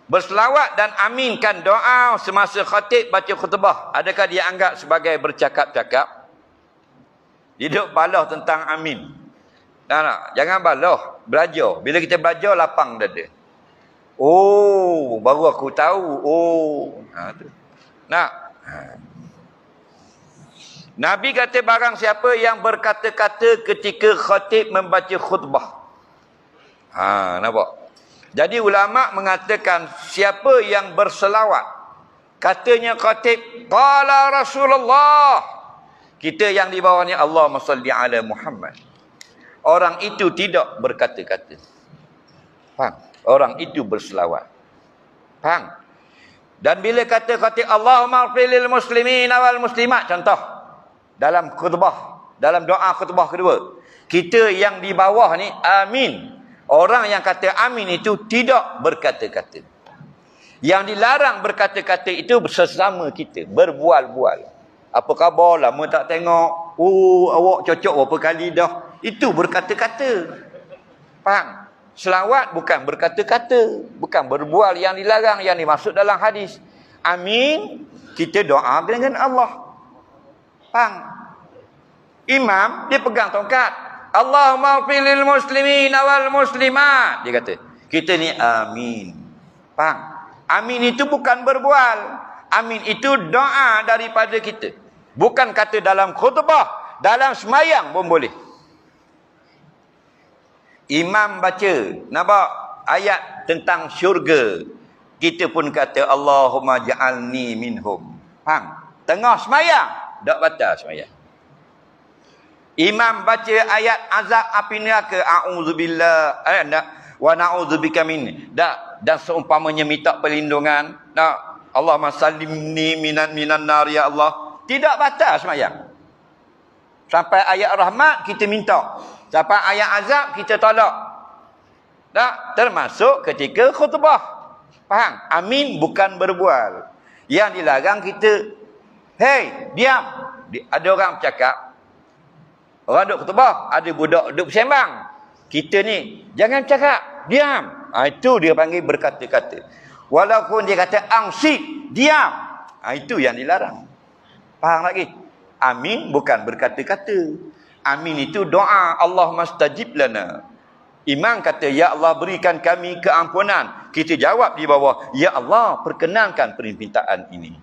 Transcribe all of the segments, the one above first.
Berselawat dan aminkan doa semasa khatib baca khutbah. Adakah dia anggap sebagai bercakap-cakap? Dia duduk balah tentang amin. Tak, jangan balah. Belajar. Bila kita belajar, lapang dada. Oh, baru aku tahu. Oh. Tu. Nak. Nabi kata barang siapa yang berkata-kata ketika khatib membaca khutbah. Nampak? Jadi ulama mengatakan siapa yang berselawat. Katanya khatib, qala Rasulullah. Kita yang di bawahnya Allahumma salli ala Muhammad. Orang itu tidak berkata-kata. Faham? Orang itu berselawat. Faham? Dan bila kata khatib Allahumma ighfir lil muslimin wal muslimat, contoh dalam khutbah, dalam doa khutbah kedua, kita yang di bawah ni amin. Orang yang kata amin itu tidak berkata-kata. Yang dilarang berkata-kata itu bersama kita, berbual-bual. Apa khabar? Lama tak tengok. Oh, awak cocok berapa kali dah. Itu berkata-kata. Faham? Selawat bukan berkata-kata, bukan berbual, yang dilarang, yang dimaksud dalam hadis. Amin, kita doa dengan Allah. Faham? Imam dia pegang tongkat. Allahumma ighfir lil muslimin wal muslimat. Dia kata, kita ni amin. Faham? Amin itu bukan berbual. Amin itu doa daripada kita. Bukan kata dalam khutbah, dalam semayang pun boleh. Imam baca, nampak ayat tentang syurga, kita pun kata Allahumma ja'alni minhum. Faham? Tengah semayang, tak batal semayang. Imam baca ayat azab api neraka, a'udzubillah, wa na'udzubika min. Dan seumpamanya minta perlindungan, Allahumma sallimni minan nar ya Allah. Tidak batal semayang. Sampai ayat rahmat kita minta. Sampai ayat azab kita tolak. Tak? Termasuk ketika khutbah. Faham? Amin bukan berbual. Yang dilarang kita, hey, diam. Ada orang bercakap, orang duduk khutbah, ada budak duduk bersembang. Kita ni, jangan cakap, diam. Itu dia panggil berkata-kata. Walaupun dia kata angsik, diam. Itu yang dilarang. Faham lagi? Amin bukan berkata-kata. Amin itu doa. Allahumma stajib lana. Imam kata, ya Allah berikan kami keampunan. Kita jawab di bawah, ya Allah perkenankan permintaan ini.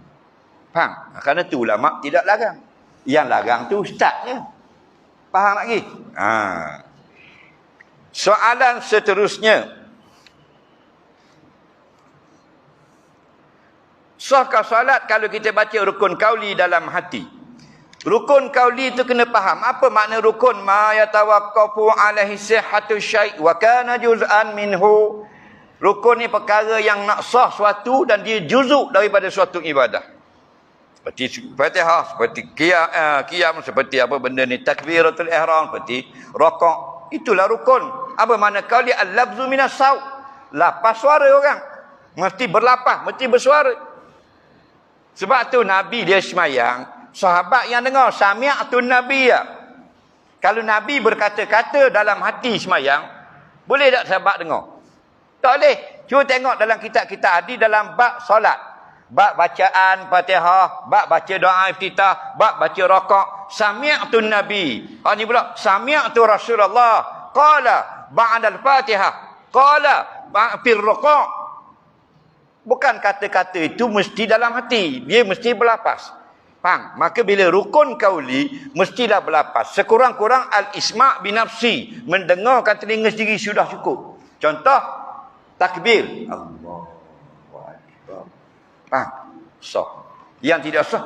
Faham? Kerana itu ulama tidak larang. Yang larang tu ustaznya. Faham lagi? Soalan seterusnya. Sahkah solat kalau kita baca rukun qauli dalam hati? Rukun qauli itu kena faham. Apa makna rukun? Ma yatawaqqafu alaihi sihhatu syai' wa kana juz'an minhu. Rukun ni perkara yang nak sah suatu dan dia juzuk daripada suatu ibadah. Seperti Fatihah, seperti qiyam, seperti apa benda ni, takbiratul ihram, seperti rakaat. Itulah rukun. Apa makna qauli? Al-lafzu minas saut. Lapas suara orang. Mesti berlapas, mesti bersuara. Sebab tu Nabi dia semayang, sahabat yang dengar sami'atun nabiyya. Kalau Nabi berkata-kata dalam hati semayang, boleh tak sahabat dengar? Tak boleh. Cuba tengok dalam kitab-kitab hadis dalam bab solat. Bab bacaan Fatihah, bab baca doa iftitah, bab baca rakaat, sami'atun nabi. Ni pula sami'atu Rasulullah qala ba'da al-Fatihah qala fil rakaat. Bukan kata-kata itu mesti dalam hati. Dia mesti berlapas. Faham? Maka bila rukun qauli, mestilah berlapas. Sekurang-kurang al-isma' binafsi. Mendengarkan telinga sendiri sudah cukup. Contoh, takbir. Allahu Akbar. Faham? Sah. Yang tidak sah.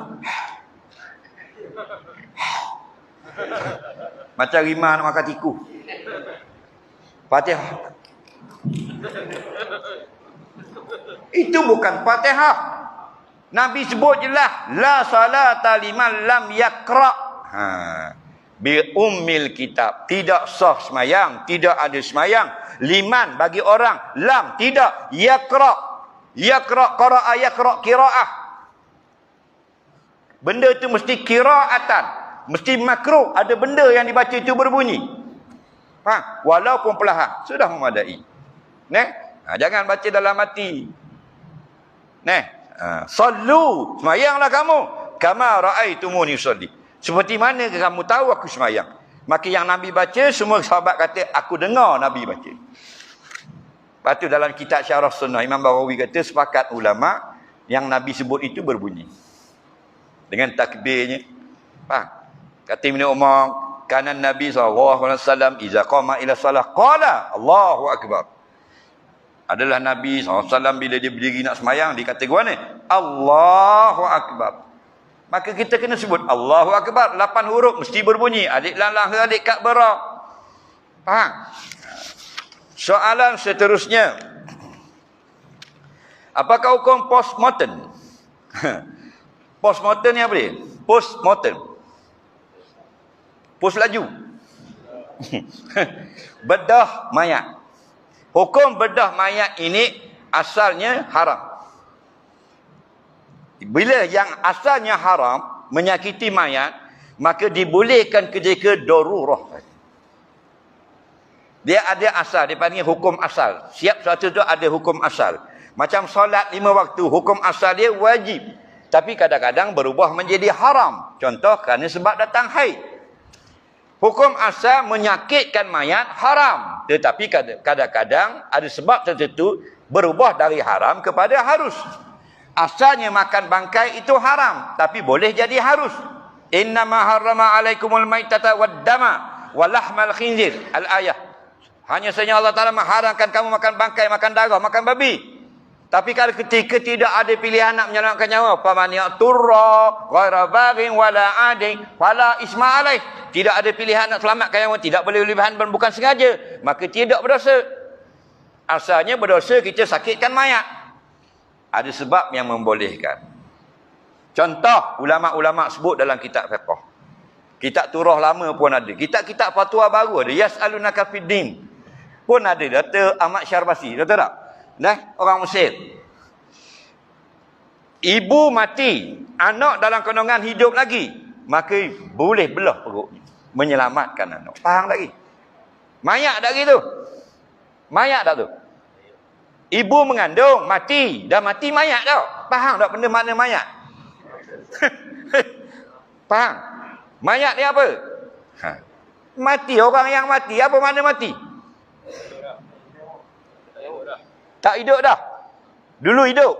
Macam rimah nak makan tikus. Fatihah. Itu bukan Fatihah. Nabi sebut jelas, la salata liman lam yaqra. Bi ummil kitab. Tidak sah semayang, tidak ada semayang. Liman bagi orang, lam tidak, yaqra. Yaqra qara'a yaqra qiraah. Benda itu mesti qiraatan, mesti makruh, ada benda yang dibaca itu berbunyi. Walaupun perlahan, sudah memadai. Jangan baca dalam hati. Sallu, semayanglah kamu. Kama ra'aitumuni usolli. Seperti mana kamu tahu aku semayang? Maka yang Nabi baca, semua sahabat kata, aku dengar Nabi baca. Lepas tu dalam kitab Syarah Sunnah, Imam Bawawi kata, sepakat ulama, yang Nabi sebut itu berbunyi. Dengan takbirnya. Faham? Kata Ibn Umar, kanan Nabi SAW, iza qama ila salah, qala Allahu Akbar. Adalah Nabi SAW bila dia berdiri nak semayang, dia kata gua ni, Allahu Akbar. Maka kita kena sebut Allahu Akbar. 8 huruf mesti berbunyi. Alif lam lam alif kaf bara. Faham? Soalan seterusnya. Apakah hukum postmortem? Postmortem ni apa dia? Postmortem. Post laju. Bedah mayat. Hukum bedah mayat ini asalnya haram. Bila yang asalnya haram, menyakiti mayat, maka dibolehkan ketika darurah. Dia ada asal, dia panggil hukum asal. Siap sesuatu tu ada hukum asal. Macam solat 5 waktu, hukum asal dia wajib. Tapi kadang-kadang berubah menjadi haram. Contoh, kerana sebab datang haid. Hukum asal menyakitkan mayat haram. Tetapi kadang-kadang ada sebab tertentu berubah dari haram kepada harus. Asalnya makan bangkai itu haram, tapi boleh jadi harus. Innama harrama alaikumul maitata waddama wa lahmal khinzir. Al-ayah. Hanya saja Allah Ta'ala mengharamkan kamu makan bangkai, makan darah, makan babi. Tapi kalau ketika tidak ada pilihan nak menyelamatkan nyawa, faman ya'turra ghaira baghin wala adin fala isma alaih. Tidak ada pilihan nak selamatkan nyawa, tidak boleh berlebihan dan bukan sengaja, maka tidak berdosa. Asalnya berdosa kita sakitkan mayat. Ada sebab yang membolehkan. Contoh ulama-ulama sebut dalam kitab fiqh. Kitab turah lama pun ada. Kitab-kitab fatwa baru ada. Yas'alunaka fiddin pun ada. Dr. Ahmad Syarbasi. Betul tak? Orang Mesir. Ibu mati, anak dalam kandungan hidup lagi, maka boleh belah perutnya, menyelamatkan anak. Faham lagi? Mayat tak gitu? Mayat tak tu? Ibu mengandung, mati. Dah mati mayat tau. Faham tak benda makna mayat? Faham? Mayat ni apa? Mati. Orang yang mati. Apa makna mati? Tak hidup dah. Dulu hidup.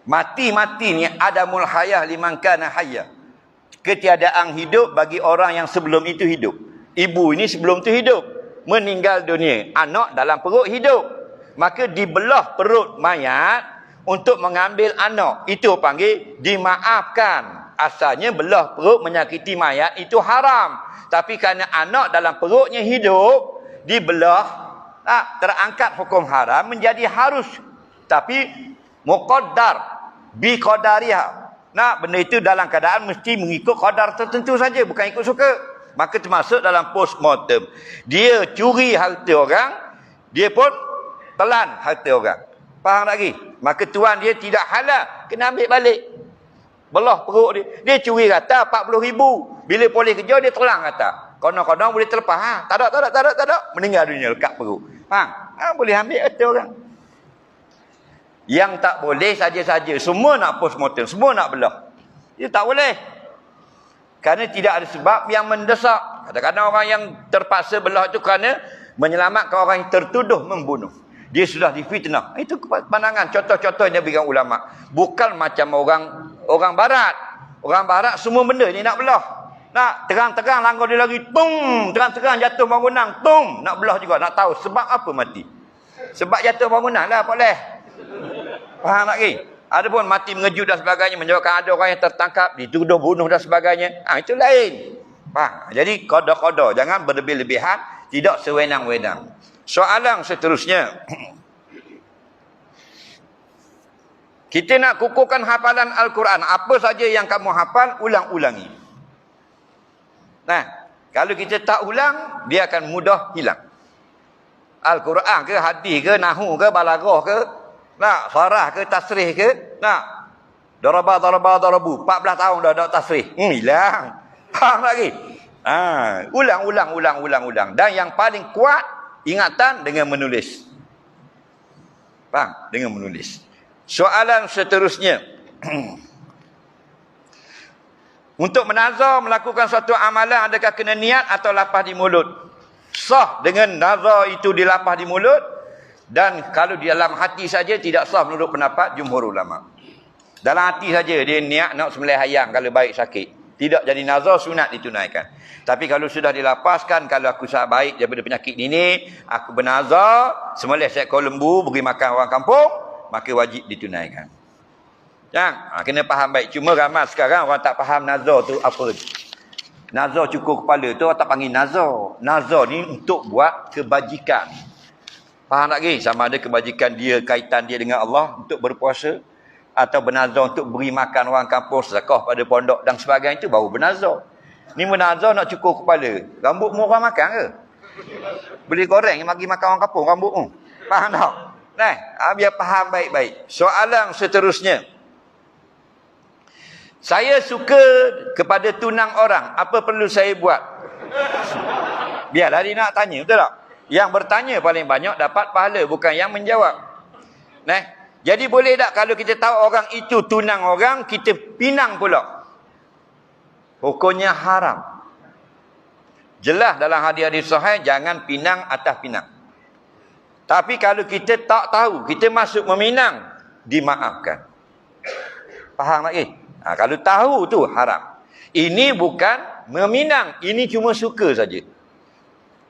Mati-mati ni adamul hayah liman kana hayya. Ketiadaan hidup bagi orang yang sebelum itu hidup. Ibu ini sebelum tu hidup, meninggal dunia. Anak dalam perut hidup. Maka dibelah perut mayat untuk mengambil anak. Itu panggil dimaafkan. Asalnya belah perut menyakiti mayat itu haram. Tapi kerana anak dalam perutnya hidup, dibelah, terangkat hukum haram menjadi harus. Tapi muqaddar, biqadariha. Benda itu dalam keadaan mesti mengikut qadar tertentu saja, bukan ikut suka. Maka termasuk dalam postmortem. Dia curi harta orang, dia pun telan harta orang. Faham lagi? Maka tuan dia tidak halal, kena ambil balik. Belah perut dia. Dia curi rata 40,000. Bila boleh kerja, dia telan rata. Konon-konon boleh terlepas. Tak ada. Meninggal dunia, lekat perut. Faham? Boleh ambil harta orang. Yang tak boleh saja-saja. Semua nak postmortem, semua nak belah. Dia tak boleh. Kerana tidak ada sebab yang mendesak. Kadang-kadang orang yang terpaksa belah itu kerana menyelamatkan orang yang tertuduh membunuh. Dia sudah difitnah. Itu pandangan. Contoh-contoh yang diberikan ulama. Bukan macam orang barat. Orang barat semua benda ni nak belah. Nak terang-terang langgar dia lagi. Tung! Terang-terang jatuh bangunan. Tung! Nak belah juga. Nak tahu sebab apa mati. Sebab jatuh bangunan lah boleh. Faham lagi? Ada pun mati mengejut dan sebagainya, menyebabkan ada orang yang tertangkap, dituduh bunuh dan sebagainya. Itu lain. Faham? Jadi qada-qada, jangan berlebih-lebihan, tidak sewenang-wenang. Soalan seterusnya. Kita nak kukuhkan hafalan Al-Quran. Apa saja yang kamu hafal, ulang-ulangi. Kalau kita tak ulang, dia akan mudah hilang. Al-Quran ke, hadis ke, nahu ke, balaghah ke, sarah ke, tasrih ke, darabu 14 tahun dah tasrih, hilang. Faham lagi? Ulang. Dan yang paling kuat ingatan dengan menulis. Faham? Dengan menulis. Soalan seterusnya. Untuk menazar melakukan suatu amalan, adakah kena niat atau lapah di mulut? Sah dengan nazar itu dilapah di mulut, dan kalau di dalam hati saja tidak sah menurut pendapat jumhur ulama. Dalam hati saja dia niat nak sembelih ayam kalau baik sakit, tidak jadi nazar, sunat ditunaikan. Tapi kalau sudah dilapaskan, kalau aku sangat baik daripada penyakit ini, aku bernazar sembelih seekor lembu beri makan orang kampung, maka wajib ditunaikan. Jangan, kena faham baik. Cuma ramai sekarang orang tak faham nazar tu apa. Nazar cukur kepala tu orang tak panggil nazar. Nazar ni untuk buat kebajikan. Faham tak lagi? Sama ada kebajikan dia, kaitan dia dengan Allah untuk berpuasa, atau bernazar untuk beri makan orang kampung, sedekah pada pondok dan sebagainya, itu baru bernazar. Ni bernazar nak cukur kepala. Rambut mu orang makan ke? Beli goreng bagi makan orang kampung rambut mu. Faham tak? Nah, biar faham baik-baik. Soalan seterusnya. Saya suka kepada tunang orang, apa perlu saya buat? Biarlah dia nak tanya, betul tak? Yang bertanya paling banyak dapat pahala, bukan yang menjawab. Nah, jadi boleh tak kalau kita tahu orang itu tunang orang, kita pinang pula? Hukumnya haram. Jelas dalam hadis-hadis sahih, jangan pinang atas pinang. Tapi kalau kita tak tahu, kita masuk meminang, dimaafkan. Faham lagi? Kalau tahu tu haram. Ini bukan meminang, ini cuma suka saja.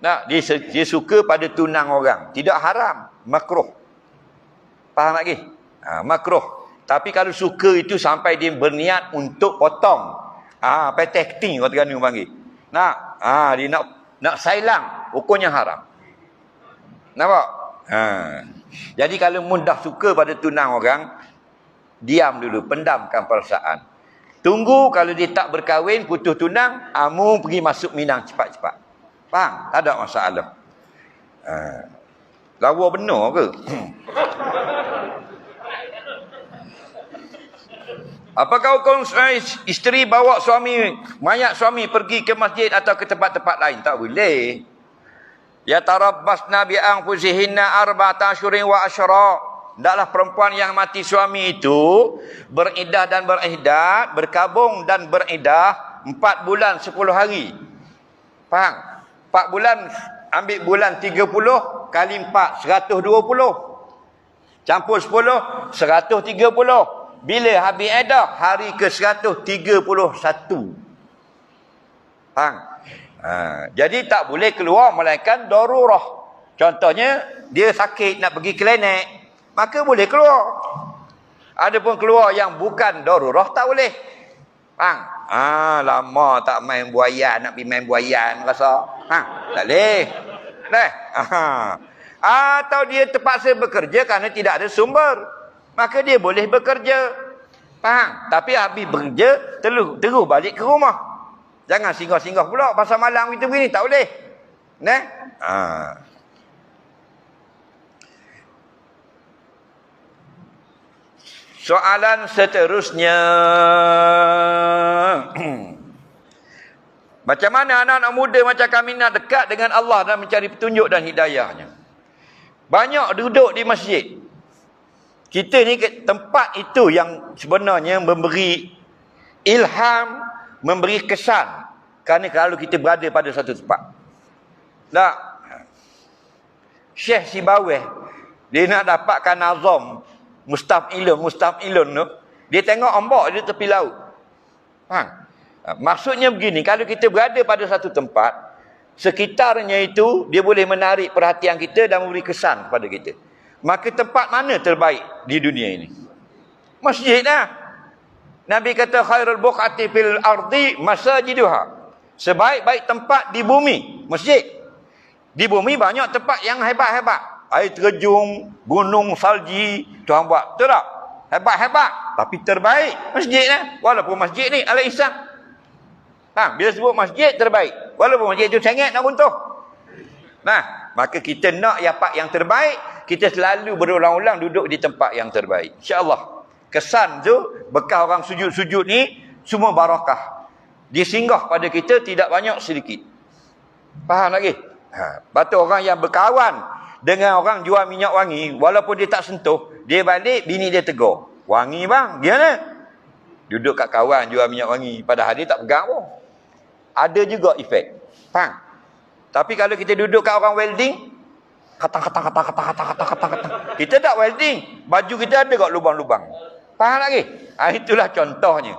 Nah, dia suka pada tunang orang, tidak haram, makruh. Faham lagi? Makruh. Tapi kalau suka itu sampai dia berniat untuk potong, petting kata kan panggil. Dia nak sailang, hukumnya haram. Nampak? Jadi kalau mudah suka pada tunang orang, diam dulu, pendamkan perasaan. Tunggu kalau dia tak berkahwin, putus tunang, amu pergi masuk minang cepat-cepat. Faham? Tak ada masalah. Lawa benar ke? Apakah hukum isteri bawa mayat suami pergi ke masjid atau ke tempat-tempat lain? Tak boleh. Ya tarabbasna bi anfusihinna arba'ata asyhurin wa asyra. Hendaklah perempuan yang mati suami itu beriddah dan beriddat, berkabung dan beriddah 4 bulan 10 hari. Faham? 4 bulan, ambil bulan 30 kali 4, 120. Campur 10, 130. Bila habis iddah? Hari ke 131. Faham? Jadi tak boleh keluar melainkan darurah. Contohnya, dia sakit nak pergi klinik, maka boleh keluar. Adapun keluar yang bukan darurah, tak boleh. Faham? Lama tak main buayan, nak pergi main buayan rasa. Tak boleh. Atau dia terpaksa bekerja kerana tidak ada sumber, maka dia boleh bekerja. Faham? Tapi habis bekerja, terus balik ke rumah. Jangan singgah-singgah pula pasal malam kita begini, tak boleh. Soalan seterusnya. Macam mana anak-anak muda macam kami nak dekat dengan Allah dan mencari petunjuk dan hidayahnya? Banyak duduk di masjid. Kita ni tempat itu yang sebenarnya memberi ilham, memberi kesan. Kerana kalau kita berada pada satu tempat. Tak. Syekh Sibawih, dia nak dapatkan nazam mustaf'ilun tu, dia tengok ombak di tepi laut. Faham? Maksudnya begini, kalau kita berada pada satu tempat, sekitarnya itu dia boleh menarik perhatian kita dan memberi kesan kepada kita. Maka tempat mana terbaik di dunia ini? Masjid lah. Nabi kata khairul buqati fil ardi masajiduha. Sebaik-baik tempat di bumi, masjid. Di bumi banyak tempat yang hebat-hebat. Air terjun, gunung salji, Tuhan buat. Betul tak? Hebat-hebat. Tapi terbaik masjid lah. Walaupun masjid ni ala Islam. Bila sebut masjid terbaik, walaupun masjid itu sengit nak runtuh. Maka kita nak yang terbaik, kita selalu berulang-ulang duduk di tempat yang terbaik. InsyaAllah. Kesan tu, bekas orang sujud-sujud ni, semua barakah. Dia singgah pada kita tidak banyak sedikit. Faham lagi? Batu orang yang berkawan dengan orang jual minyak wangi, walaupun dia tak sentuh, dia balik, bini dia tegur. Wangi bang, gimana? Duduk kat kawan jual minyak wangi, padahal dia tak pegang pun. Ada juga efek. Faham? Tapi kalau kita duduk kat orang welding, kata. Kita tak welding, baju kita ada kat lubang-lubang. Faham lagi? Itulah contohnya.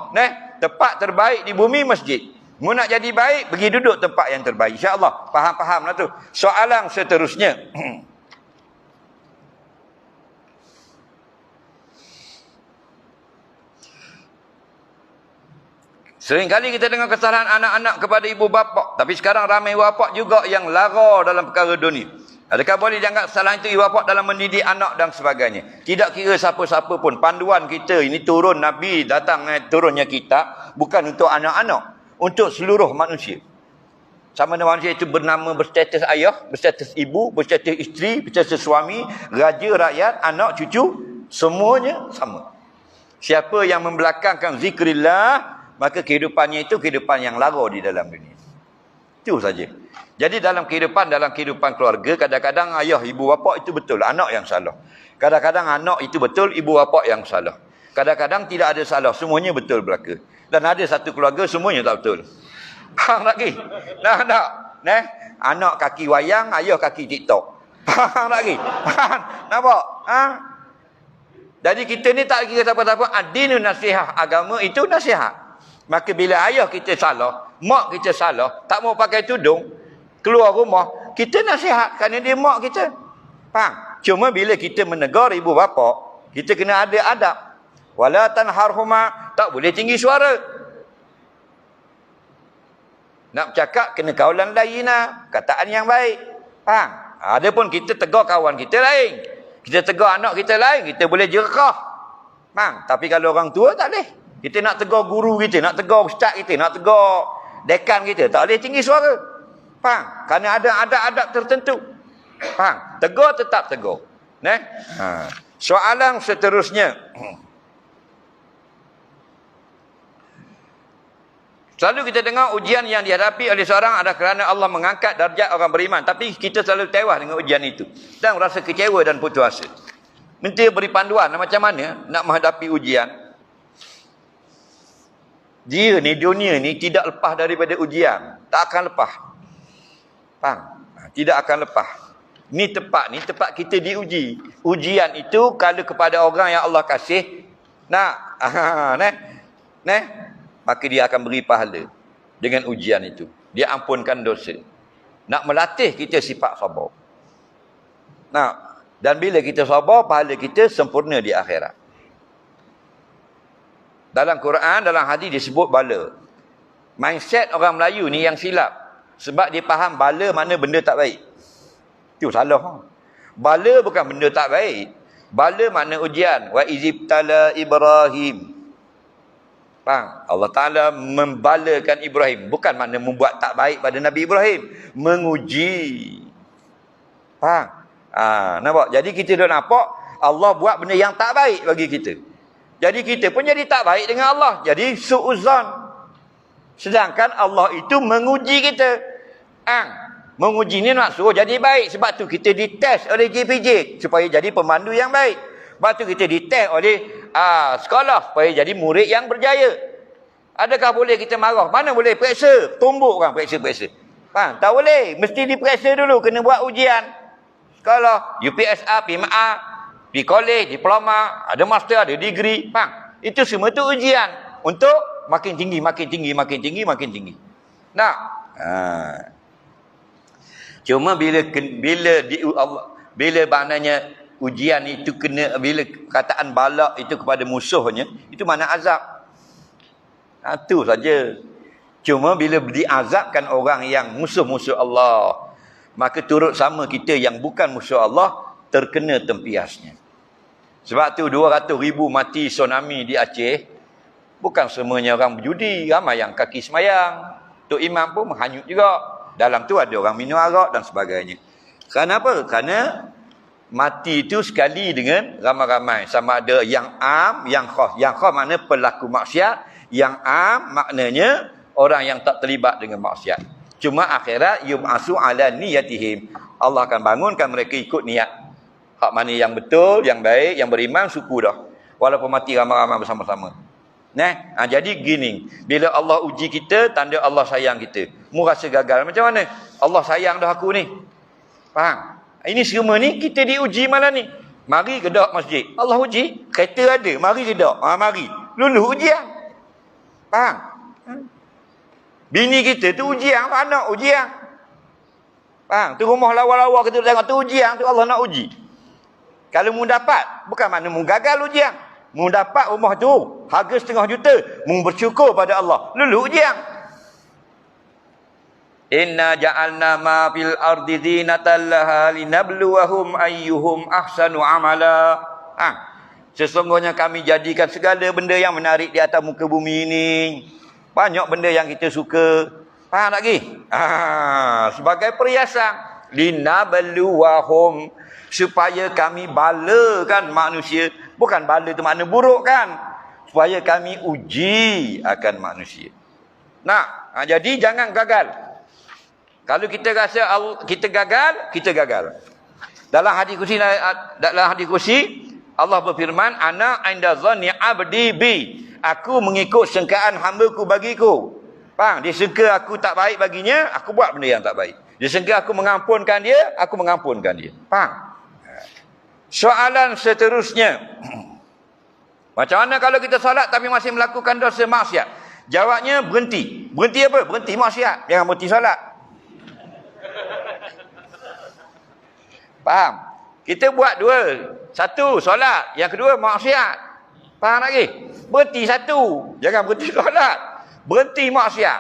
Tempat terbaik di bumi masjid. Mu nak jadi baik, pergi duduk tempat yang terbaik. InsyaAllah. Faham-faham lah tu. Soalan seterusnya. Seringkali kita dengar kesalahan anak-anak kepada ibu bapa. Tapi sekarang ramai ibu bapa juga yang lara dalam perkara dunia. Adakah boleh dianggap kesalahan itu ibu bapa dalam mendidik anak dan sebagainya? Tidak kira siapa-siapa pun. Panduan kita ini turun Nabi datang turunnya kitab. Bukan untuk anak-anak. Untuk seluruh manusia. Sama ada manusia itu bernama berstatus ayah, berstatus ibu, berstatus isteri, berstatus suami, raja, rakyat, anak, cucu. Semuanya sama. Siapa yang membelakangkan zikrillah, maka kehidupannya itu kehidupan yang lara di dalam dunia. Itu saja. Jadi dalam kehidupan keluarga, kadang-kadang ayah, ibu bapa itu betul, anak yang salah. Kadang-kadang anak itu betul, ibu bapa yang salah. Kadang-kadang tidak ada salah, semuanya betul belaka. Dan ada satu keluarga, semuanya tak betul. Faham lagi? Anak kaki wayang, ayah kaki TikTok. Faham lagi? Faham? Nampak? Jadi kita ni tak kira siapa-siapa. Ad-dinu nasihat. Agama itu nasihat. Maka bila ayah kita salah, mak kita salah, tak mau pakai tudung, keluar rumah, kita nasihat kerana dia mak kita. Faham? Cuma bila kita menegur ibu bapa, kita kena ada adab. Wala tanharhuma, tak boleh tinggi suara. Nak bercakap kena kaulan layyina, kataan yang baik. Faham? Adapun kita tegur kawan kita lain. Kita tegur anak kita lain, kita boleh jerkah. Faham? Tapi kalau orang tua tak boleh. Kita nak tegur guru kita, nak tegur ustaz kita, nak tegur dekan kita, tak boleh tinggi suara. Faham? Kerana ada adab-adab tertentu. Faham? Tegur tetap tegur. Soalan seterusnya. Selalu kita dengar ujian yang dihadapi oleh seorang adalah kerana Allah mengangkat darjat orang beriman. Tapi kita selalu tewas dengan ujian itu. Dan rasa kecewa dan putus asa. Minta beri panduan macam mana nak menghadapi ujian. Dia ni, dunia ni tidak lepas daripada ujian. Tak akan lepas. Faham? Tidak akan lepas. Ni tempat kita diuji. Ujian itu kalau kepada orang yang Allah kasih, maka dia akan beri pahala dengan ujian itu. Dia ampunkan dosa. Nak melatih kita sifat sabar. Dan bila kita sabar, pahala kita sempurna di akhirat. Dalam Quran, dalam hadis disebut bala. Mindset orang Melayu ni yang silap. Sebab dia faham bala mana benda tak baik. Itu salah. Bala bukan benda tak baik. Bala makna ujian. Wa izibtala Ibrahim. Faham? Allah Ta'ala membalakan Ibrahim. Bukan makna membuat tak baik pada Nabi Ibrahim. Menguji. Faham? Nampak? Jadi kita dah nampak Allah buat benda yang tak baik bagi kita. Jadi kita pun jadi tak baik dengan Allah. Jadi su'uzan. Sedangkan Allah itu menguji kita. Menguji ni nak suruh jadi baik. Sebab tu kita dites oleh JPJ. Supaya jadi pemandu yang baik. Sebab tu kita dites oleh sekolah. Supaya jadi murid yang berjaya. Adakah boleh kita marah? Mana boleh periksa? Tumbuk orang periksa-periksa. Faham? Tak boleh. Mesti diperiksa dulu. Kena buat ujian. Sekolah. UPSR, PMA. Di kolej, diploma, ada master, ada degree. Faham? Itu semua tu ujian. Untuk makin tinggi, makin tinggi, makin tinggi, makin tinggi. Cuma bila maknanya ujian itu kena, bila kataan balak itu kepada musuhnya, itu mana azab. Itu saja. Cuma bila diazabkan orang yang musuh-musuh Allah, maka turut sama kita yang bukan musuh Allah, terkena tempiasnya. Sebab tu 200,000 mati tsunami di Aceh. Bukan semuanya orang berjudi. Ramai yang kaki semayang. Tok Imam pun menghanyut juga. Dalam tu ada orang minum arak dan sebagainya. Kenapa? Kerana mati itu sekali dengan ramai-ramai. Sama ada yang am, yang khas. Yang khas makna pelaku maksiat. Yang am maknanya orang yang tak terlibat dengan maksiat. Cuma akhirat yub'asu ala niyatihim. Allah akan bangunkan mereka ikut niat. Hak mana yang betul, yang baik, yang beriman, syukur dah. Walaupun mati ramai-ramai bersama-sama. Jadi gini. Bila Allah uji kita, tanda Allah sayang kita. Mu rasa gagal. Macam mana? Allah sayang dah aku ni. Faham? Ini semua ni kita diuji malam ni. Mari gedak masjid. Allah uji. Kereta ada. Mari gedak. Mari. Lulu ujian. Faham? Bini kita tu ujian. Anak ujian. Faham? Tu rumah lawa-lawa kita tengok tu ujian. Tu Allah nak uji. Kalau mu dapat, bukan makna mu gagal ujian. Mu dapat rumah tu harga 500 juta. Mu bersyukur pada Allah. Lulu ujian. Inna ja'alna ma fil ardi zinatan laha linabluwahum ayyuhum ahsanu amala. Sesungguhnya kami jadikan segala benda yang menarik di atas muka bumi ini. Banyak benda yang kita suka. Faham lagi? Sebagai perhiasan. Linabluwahum. Supaya kami balakan manusia. Bukan bala tu makna buruk kan. Supaya kami uji akan manusia. Jadi jangan gagal. Kalau kita rasa kita gagal. Dalam hadis kursi Allah berfirman, ana inda dhanni abdi bi. Aku mengikut sangkaan hamba-Ku bagiku. Faham? Dia sangka aku tak baik baginya, aku buat benda yang tak baik. Dia sangka aku mengampunkan dia, aku mengampunkan dia. Faham? Soalan seterusnya. Macam mana kalau kita solat tapi masih melakukan dosa maksiat? Jawabnya berhenti. Berhenti apa? Berhenti maksiat. Jangan berhenti solat. Faham? Kita buat dua. Satu, solat. Yang kedua, maksiat. Faham lagi? Berhenti satu. Jangan berhenti solat. Berhenti maksiat.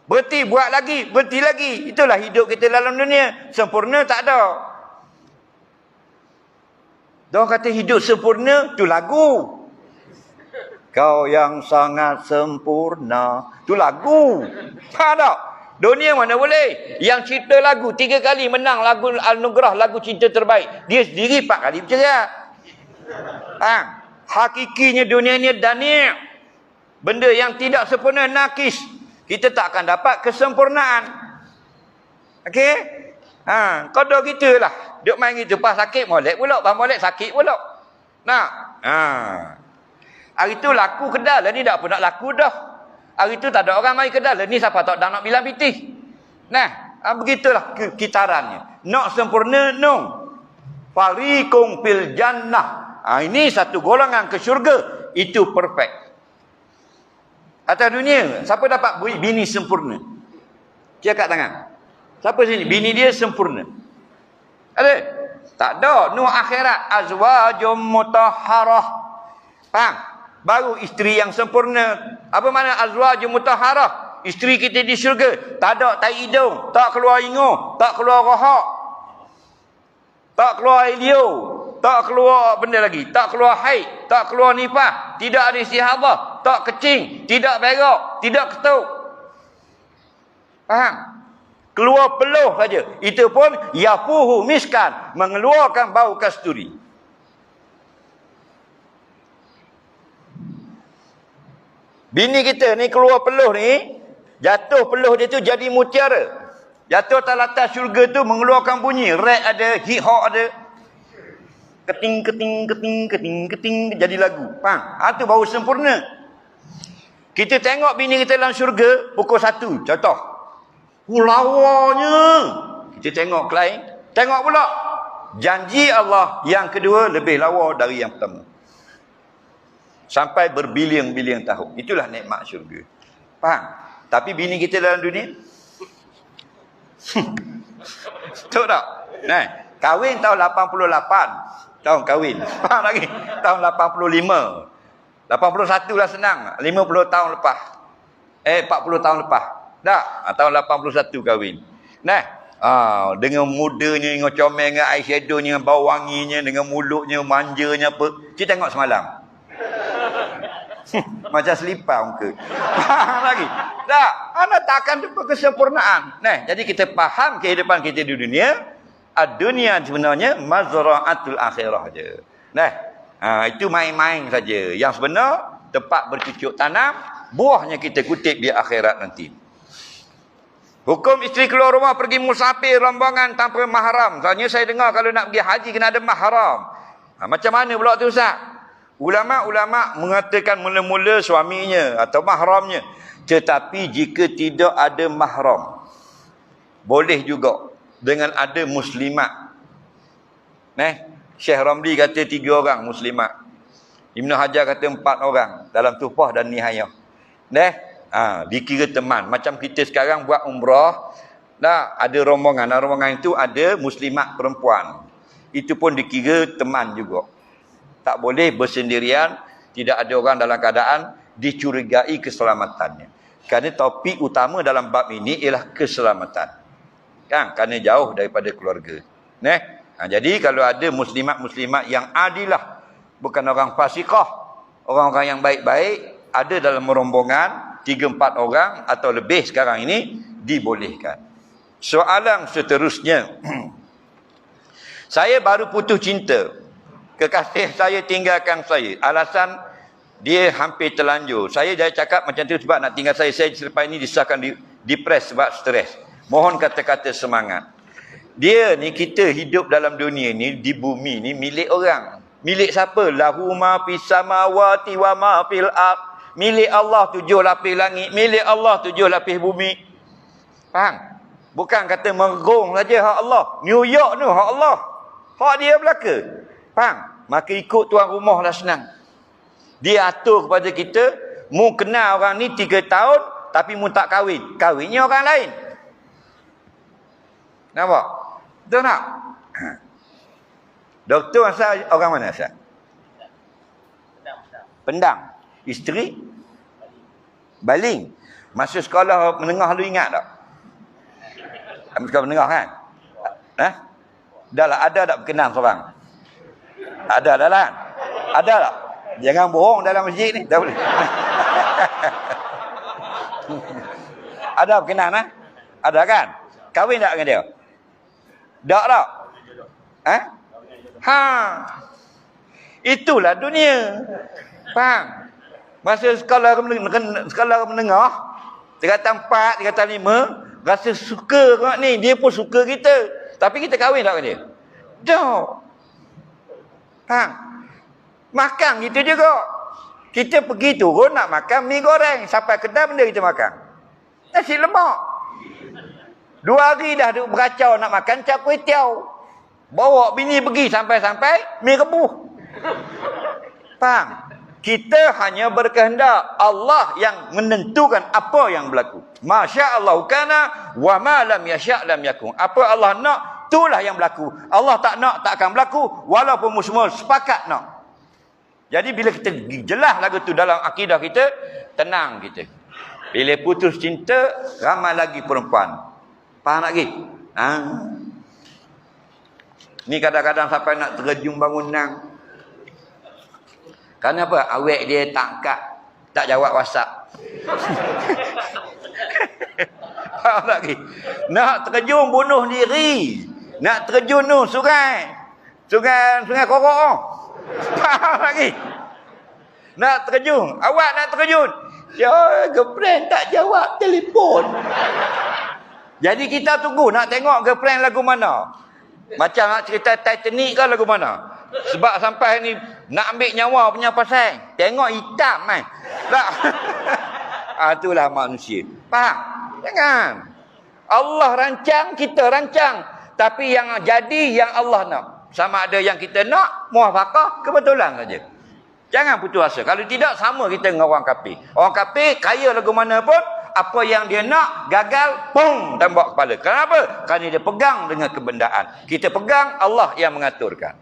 Berhenti buat lagi. Berhenti lagi. Itulah hidup kita dalam dunia. Sempurna tak ada. Diorang kata hidup sempurna, tu lagu. Kau yang sangat sempurna. Tu lagu. Faham tak? Dunia mana boleh? Yang cerita lagu 3 kali menang lagu anugerah lagu cinta terbaik. Dia sendiri 4 kali bercerai. Hakikinya dunia ni dani'. Benda yang tidak sempurna, nakis. Kita tak akan dapat kesempurnaan. Okey? Kodok gitulah. Duk main gitu. Pas sakit molek pula. Pas molek sakit pula. Hari tu laku kedal. Ni tak apa nak laku dah. Hari tu tak ada orang main kedal. Ni siapa tak nak bilang pitih. Begitulah kitarannya. Nak sempurna, no. Fariqum fil jannah. Ini satu golongan ke syurga. Itu perfect. Atas dunia, siapa dapat bini sempurna? Dia kat tangan. Siapa sini? Bini dia sempurna. Ada? Tak ada. Nuh akhirat. Azwajum mutahharah. Faham? Baru isteri yang sempurna. Apa mana azwajum mutahharah? Isteri kita di syurga. Tak ada tai hidung. Tak keluar inguh. Tak keluar rohak. Tak keluar ilio. Tak keluar benda lagi. Tak keluar haid. Tak keluar nifah. Tidak ada istihadah. Tak kecing. Tidak berak. Tidak ketuk. Faham? Keluar peluh saja. Itu pun yafuhu miskan. Mengeluarkan bau kasturi. Bini kita ni keluar peluh ni. Jatuh peluh dia tu jadi mutiara. Jatuh atas syurga tu mengeluarkan bunyi. Rek ada. Hip-hop ada. Keting, keting, keting, keting, keting. Jadi lagu. Faham? Itu baru sempurna. Kita tengok bini kita dalam syurga. Pukul 1. Contoh. Lawanya. Kita tengok klien. Tengok pula. Janji Allah yang kedua lebih lawa dari yang pertama. Sampai berbilion-bilion tahun. Itulah nikmat syurga. Faham? Tapi bini kita dalam dunia. Betul tak? Kahwin tahun 88. Tahun kahwin. Faham lagi? Tahun 85. 81 lah senang. 50 tahun lepas. 40 tahun lepas. Tak? Tahun 81 kahwin. Dengan mudanya, dengan comel, dengan eyeshadow, dengan bau wanginya, dengan mulutnya, manjanya apa. Kita tengok semalam. Macam selipar muka. Faham lagi? Tak? Anda tak akan jumpa kesempurnaan. Jadi kita faham kehidupan kita di dunia. Dunia sebenarnya mazra'atul akhirah je. Itu main-main saja. Yang sebenar tempat bercucuk tanam, buahnya kita kutip di akhirat nanti. Hukum isteri keluar rumah pergi musafir rombongan tanpa mahram. Soalnya saya dengar kalau nak pergi haji kena ada mahram. Macam mana pula tu Ustaz? Ulama-ulama mengatakan mula-mula suaminya atau mahramnya. Tetapi jika tidak ada mahram, boleh juga dengan ada muslimat. Syekh Ramli kata 3 orang muslimat. Ibn Hajar kata 4 orang dalam Tuhfah dan Nihayah. Dikira teman. Macam kita sekarang buat umrah, ada rombongan. Rombongan itu ada muslimat perempuan. Itu pun dikira teman juga. Tak boleh bersendirian, tidak ada orang dalam keadaan dicurigai keselamatannya. Kerana topik utama dalam bab ini ialah keselamatan. Kerana jauh daripada keluarga. Jadi kalau ada muslimat-muslimat yang adilah, bukan orang fasikah, orang-orang yang baik-baik, ada dalam rombongan 3-4 orang atau lebih sekarang ini, dibolehkan. Soalan seterusnya. Saya baru putus cinta. Kekasih saya tinggalkan saya. Alasan dia hampir terlanjur. Saya dah cakap macam tu sebab nak tinggal saya. Saya selepas ini disahkan depres sebab stres. Mohon kata-kata semangat. Dia ni, kita hidup dalam dunia ni, di bumi ni milik orang. Milik siapa? Lahu ma fis samawati wa ma fil ardh. Milik Allah 7 lapis langit. Milik Allah 7 lapis bumi. Faham? Bukan kata merong saja hak Allah. New York tu hak Allah. Hak dia belaka. Faham? Maka ikut tuan rumah lah senang. Dia atur kepada kita, mu kenal orang ni 3 tahun, tapi mu tak kahwin. Kahwinnya orang lain. Nampak? Betul tak? Doktor asal orang mana asal? Pendang. Isteri? Baling. Masa sekolah menengah lu ingat tak? Sekolah menengah kan? Dah lah, ada tak berkenan seorang? Ada dah lah. Ada tak? Jangan bohong dalam masjid ni. Tak boleh. Ada berkenan lah? Ada kan? Kahwin tak dengan dia? Tak? Itulah dunia. Faham? Masa sekolah menengah, tingkatan 4, tingkatan 5, rasa suka kat ni, dia pun suka kita. Tapi kita kahwin tak dengan dia? Tak. Faham? Makan kita juga. Kita pergi turun nak makan mi goreng. Sampai kedai benda kita makan. Nasi lemak. 2 hari dah duduk beracau nak makan cak kuih tiaw. Bawa bini pergi sampai-sampai mi rebus. Faham? Kita hanya berkehendak. Allah yang menentukan apa yang berlaku. Masya Allah kana wa ma lam yasya' lam yakun. Apa Allah nak, itulah yang berlaku. Allah tak nak, tak akan berlaku. Walaupun semua sepakat nak. Jadi bila kita jelas lagu tu dalam akidah kita, tenang kita. Bila putus cinta, ramai lagi perempuan. Faham lagi? Ni kadang-kadang sampai nak terjun bangunan. Kenapa? Awek dia tak jawab WhatsApp. Faham lagi? Nak terjun bunuh diri. Nak terjun tu sungai Korok. Faham lagi? Nak terjun. Awak nak terjun. Ya, girlfriend tak jawab telefon. Jadi kita tunggu nak tengok girlfriend lagu mana. Macam nak cerita Titanic ke lagu mana. Sebab sampai ni nak ambil nyawa punya pasal. Tengok hitam kan. Tak. Itulah manusia. Faham? Jangan. Allah rancang, kita rancang. Tapi yang jadi yang Allah nak. Sama ada yang kita nak, muafakah, kebetulan saja. Jangan putus asa. Kalau tidak, sama kita dengan orang kafir. Orang kafir, kaya lagu mana pun, apa yang dia nak, gagal, pung, tembak kepala. Kenapa? Kerana dia pegang dengan kebendaan. Kita pegang, Allah yang mengaturkan.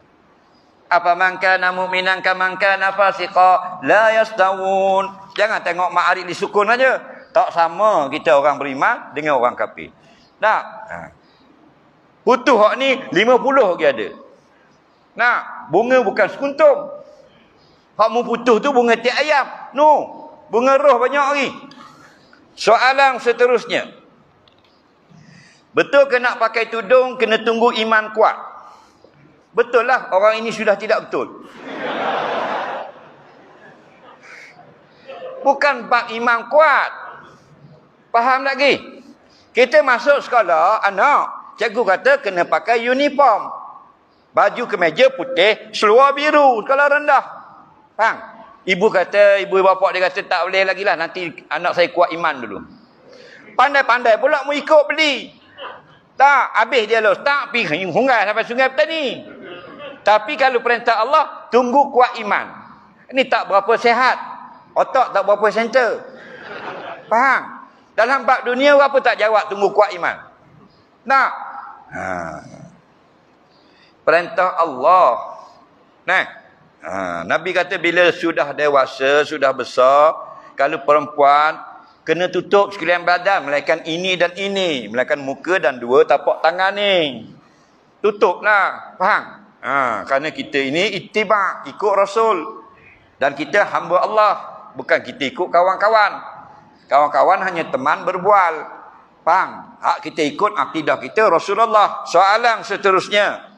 Apa man kana mu'minan kaman kana fasiqa la yastawun. Jangan tengok ma'arif di sukun aja. Tak sama kita orang beriman dengan orang kafir. Tak. Putus hak ni 50 lagi ada. Nak, bunga bukan sekuntum. Hak mu putus tu bunga tiap ayam. No, bunga roh banyak lagi. Soalan seterusnya. Betul ke nak pakai tudung kena tunggu iman kuat? Betul lah, orang ini sudah tidak betul. Bukan bab iman kuat. Faham lagi? Kita masuk sekolah, anak, cikgu kata kena pakai uniform. Baju kemeja putih, seluar biru, sekolah rendah. Faham? Ibu bapa dia kata tak boleh lagi lah, nanti anak saya kuat iman dulu. Pandai-pandai pula mau ikut beli. Tak, habis dia los, tak pergi hunggai sampai Sungai Petani. Tapi kalau perintah Allah, tunggu kuat iman. Ini tak berapa sehat. Otak tak berapa center. Faham? Dalam bab dunia, apa tak jawab tunggu kuat iman? Nak? Perintah Allah. Nah, Nabi kata bila sudah dewasa, sudah besar, kalau perempuan kena tutup sekalian badan, melainkan ini dan ini, melainkan muka dan dua tapak tangan ni. Tutuplah, faham? Kerana kita ini ittiba, ikut Rasul. Dan kita hamba Allah, bukan kita ikut kawan-kawan. Kawan-kawan hanya teman berbual. Faham? Hak kita ikut akidah kita Rasulullah. Soalan seterusnya.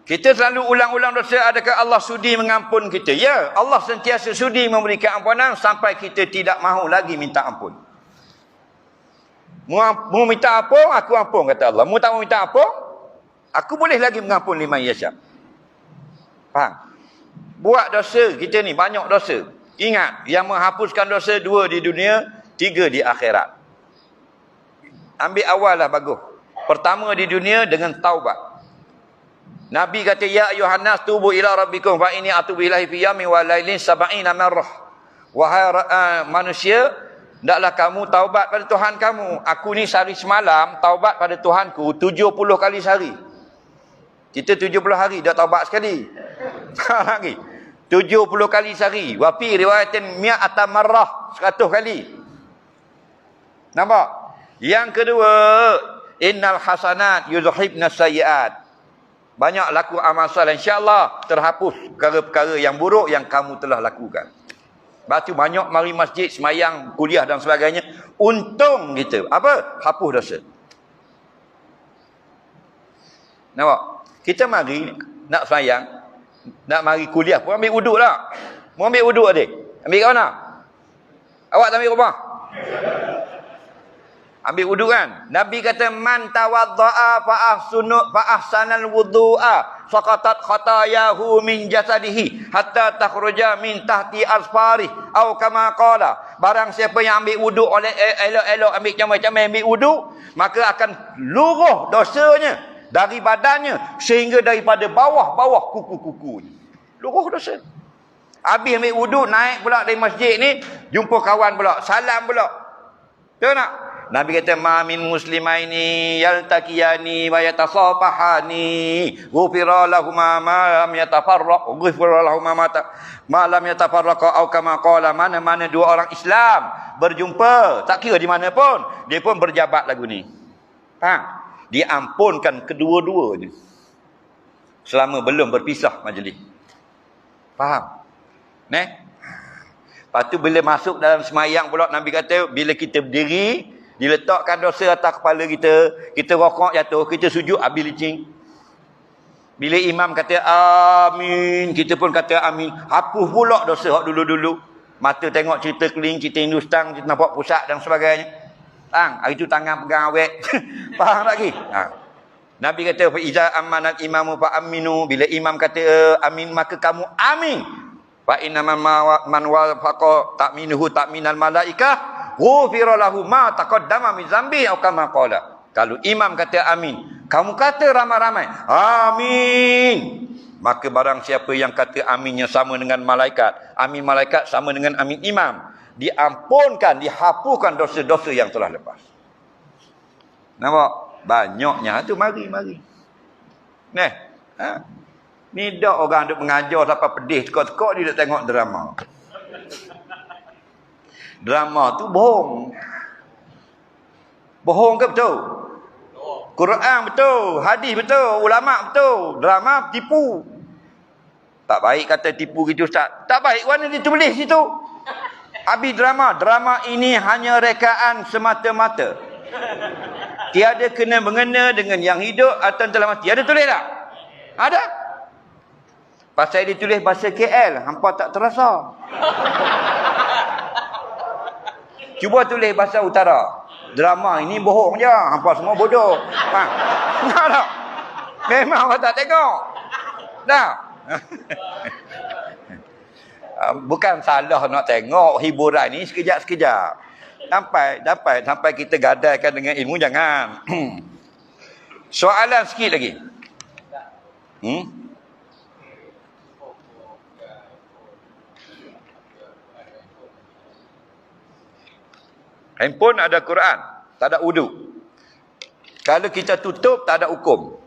Kita selalu ulang-ulang dosa, adakah Allah sudi mengampun kita? Ya, Allah sentiasa sudi memberikan ampunan sampai kita tidak mahu lagi minta ampun. Mu minta ampun, aku ampun, kata Allah. Mu tak mau minta ampun, aku boleh lagi mengampun liman yasha. Faham? Buat dosa kita ni banyak dosa. Ingat, yang menghapuskan dosa 2 di dunia, 3 di akhirat. Ambil awal lah bagus. Pertama di dunia dengan taubat. Nabi kata, ya ayuhan nas tubu ila rabbikum fa inni atubu ilahi fi yamin wa lailin sab'ina marrah. Wahai manusia, hendaklah kamu taubat pada Tuhan kamu. Aku ni sehari semalam taubat pada Tuhanku 70 kali sehari. Kita 70 hari dah taubat sekali. Lagi 70 kali sehari. Wa fi riwayatin mi'ata marrah, 100 kali. Nampak? Yang kedua, innal hasanat yudhibna sayyiat. Banyak laku amal soleh, insya-Allah terhapus perkara-perkara yang buruk yang kamu telah lakukan. Lepas tu banyak mari masjid, semayang, kuliah dan sebagainya. Untung kita. Apa? Hapus dosa. Nampak? Kita mari nak semayang, nak mari kuliah pun ambil wuduk lah. Mau ambil wuduk adik? Ambil kat mana? Awak tak ambil rumah? Ambil wuduk kan? Nabi kata, man tawadda'a fa ahsanal wudu'a faqatat khatayahu min jasadihi hatta takhruja min tahti asfari atau kama qala. Barang siapa yang ambil wuduk oleh elok-elok, ambil camai-camai, ambil wuduk, maka akan luruh dosanya dari badannya sehingga daripada bawah-bawah kuku-kukunya. Luruh dosa. Habis ambil wuduk, naik pula dari masjid ni, jumpa kawan pula, salam pula. Tahu tak? Nabi kata, ma min muslimaini yaltaqiyani wa yatasafahani ghufira lahumma ma lam yatafarraq ghufira lahumma ma lam yatafarraqa au kama qala. Mana-mana dua orang Islam berjumpa, tak kira di mana pun, dia pun berjabat lagu ni. Diampunkan kedua-duanya selama belum berpisah majlis. Faham? Lepas tu bila masuk dalam semayang pula, Nabi kata bila kita berdiri, diletakkan dosa atas kepala kita, kita rokok jatuh, kita sujud habis licin. Bila imam kata amin, kita pun kata amin. Hapus pula dosa hak dulu-dulu. Mata tengok cerita keling, cerita Hindustan, cerita nampak pusat dan sebagainya. Hari tu tangan pegang awet. Faham lagi? Nabi kata, fa iza amanat imamu fa aminu. Bila imam kata amin, maka kamu amin. Fa inna man wafaqa ta'minuhu ta'minal malaikah ghufira lahu ma taqaddama min zambi atau kama qala. Kalau imam kata amin, kamu kata ramai-ramai amin, maka barang siapa yang kata aminnya sama dengan malaikat, amin malaikat sama dengan amin imam, diampunkan, dihapuskan dosa-dosa yang telah lepas. Nampak? Banyaknya tu, mari. Ni dak orang duk mengajar sampai pedih tekak-tekak dia duk tengok drama. Drama tu bohong. Bohong ke betul? Quran betul, hadis betul, ulama betul, drama tipu. Tak baik kata tipu gitu Ustaz. Tak baik warna ditulis situ. Habis drama ini hanya rekaan semata-mata. Tiada kena mengena dengan yang hidup atau telah mati. Ada tulis tak? Ada. Pasal dia tulis bahasa KL, hampa tak terasa. Cuba tulis bahasa utara. Drama ini bohong je, hampa semua bodoh. Faham? Tak? Memang awak tak tengok. Tak? Bukan salah nak tengok hiburan ni sekejap-sekejap. Sampai kita gadaikan dengan ilmu, jangan. Soalan sikit lagi. Handphone ada Quran, tak ada wudu. Kalau kita tutup, tak ada hukum.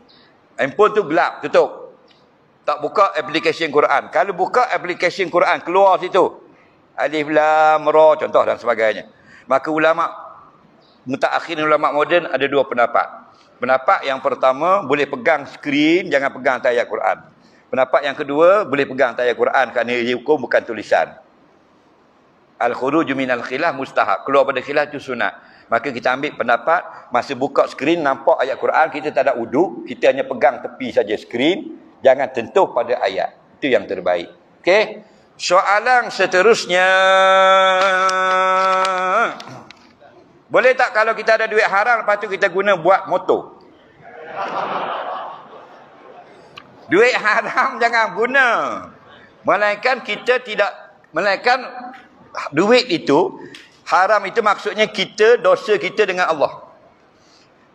Handphone tu gelap, tutup. Tak buka aplikasi Quran. Kalau buka aplikasi Quran, keluar situ. Alif, Lam, Ra, contoh dan sebagainya. Maka ulama, mutaakhirin ulama moden ada dua pendapat. Pendapat yang pertama, boleh pegang skrin, jangan pegang ayat Quran. Pendapat yang kedua, boleh pegang ayat Quran kerana ia hukum bukan tulisan. Al-khuruju minal khilaf mustahab. Keluar pada khilaf itu sunat. Maka kita ambil pendapat, masa buka skrin nampak ayat Quran, kita tak ada wudu, kita hanya pegang tepi saja skrin, jangan tentuh pada ayat. Itu yang terbaik. Okey. Soalan seterusnya. Boleh tak kalau kita ada duit haram, lepas tu kita guna buat motor? Duit haram jangan guna. Melainkan kita tidak, melainkan duit itu, haram itu maksudnya kita, dosa kita dengan Allah.